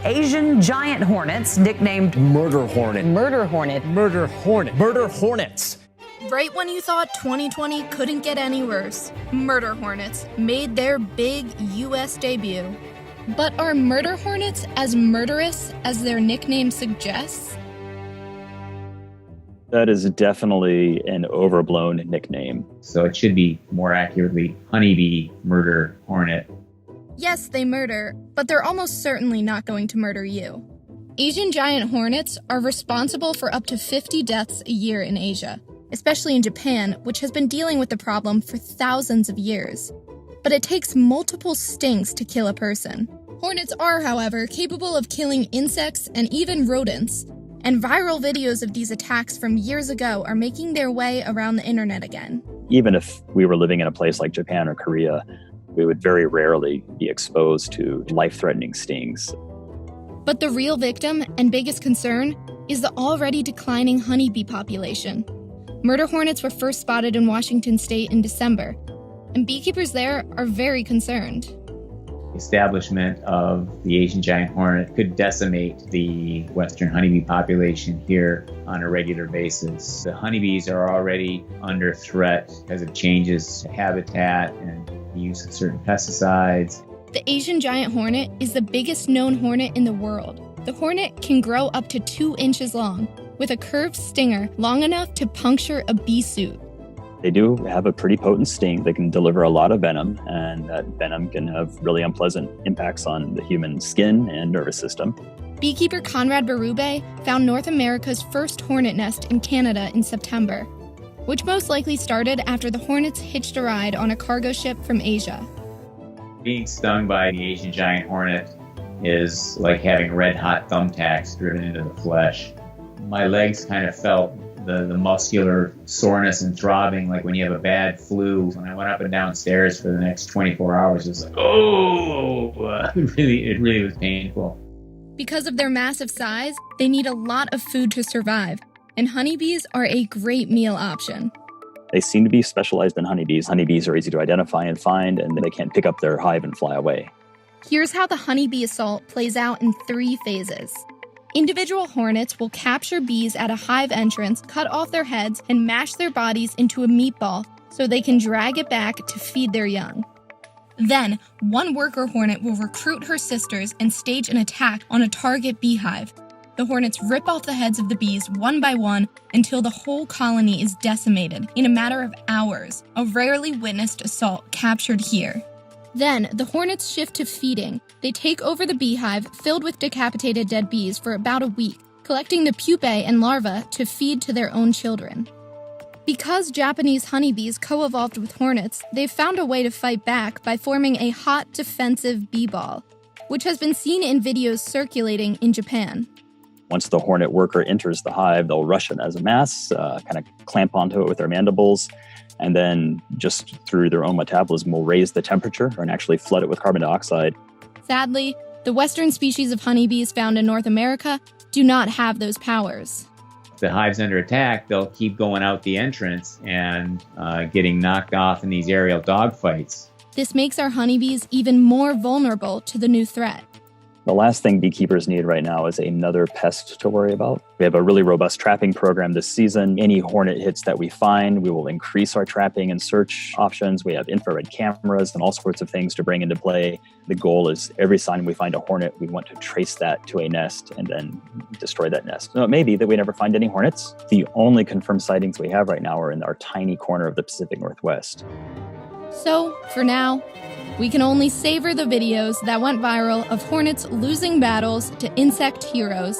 Asian giant hornets, nicknamed Murder Hornet. Murder Hornet. Murder Hornet. Murder Hornets. Right when you thought 2020 couldn't get any worse, murder hornets made their big U.S. debut. But are murder hornets as murderous as their nickname suggests? That is definitely an overblown nickname. So it should be more accurately honeybee murder hornet. Yes, they murder, but they're almost certainly not going to murder you. Asian giant hornets are responsible for up to 50 deaths a year in Asia, especially in Japan, which has been dealing with the problem for thousands of years. But it takes multiple stings to kill a person. Hornets are, however, capable of killing insects and even rodents, and viral videos of these attacks from years ago are making their way around the internet again. Even if we were living in a place like Japan or Korea, we would very rarely be exposed to life-threatening stings. But the real victim and biggest concern is the already declining honeybee population. Murder hornets were first spotted in Washington state in December, and beekeepers there are very concerned. Establishment of the Asian giant hornet could decimate the western honeybee population here on a regular basis. The honeybees are already under threat because of changes to habitat and the use of certain pesticides. The Asian giant hornet is the biggest known hornet in the world. The hornet can grow up to 2 inches long, with a curved stinger long enough to puncture a bee suit. They do have a pretty potent sting that can deliver a lot of venom, and that venom can have really unpleasant impacts on the human skin and nervous system. Beekeeper Conrad Berube found North America's first hornet nest in Canada in September, which most likely started after the hornets hitched a ride on a cargo ship from Asia. Being stung by the Asian giant hornet is like having red-hot thumbtacks driven into the flesh. My legs kind of felt the muscular soreness and throbbing like when you have a bad flu. When I went up and down stairs for the next 24 hours, it was like, it really was painful. Because of their massive size, they need a lot of food to survive, and honeybees are a great meal option. They seem to be specialized in honeybees. Honeybees are easy to identify and find, and they can't pick up their hive and fly away. Here's how the honeybee assault plays out in 3 phases. Individual hornets will capture bees at a hive entrance, cut off their heads, and mash their bodies into a meatball so they can drag it back to feed their young. Then, one worker hornet will recruit her sisters and stage an attack on a target beehive. The hornets rip off the heads of the bees one by one until the whole colony is decimated in a matter of hours, a rarely witnessed assault captured here. Then, the hornets shift to feeding. They take over the beehive filled with decapitated dead bees for about a week, collecting the pupae and larvae to feed to their own children. Because Japanese honeybees co-evolved with hornets, they've found a way to fight back by forming a hot defensive bee ball, which has been seen in videos circulating in Japan. Once the hornet worker enters the hive, they'll rush it as a mass, kind of clamp onto it with their mandibles, and then just through their own metabolism will raise the temperature and actually flood it with carbon dioxide. Sadly, the western species of honeybees found in North America do not have those powers. If the hive's under attack, they'll keep going out the entrance and getting knocked off in these aerial dogfights. This makes our honeybees even more vulnerable to the new threat. The last thing beekeepers need right now is another pest to worry about. We have a really robust trapping program this season. Any hornet hits that we find, we will increase our trapping and search options. We have infrared cameras and all sorts of things to bring into play. The goal is every time we find a hornet, we want to trace that to a nest and then destroy that nest. Now, it may be that we never find any hornets. The only confirmed sightings we have right now are in our tiny corner of the Pacific Northwest. So, for now, we can only savor the videos that went viral of hornets losing battles to insect heroes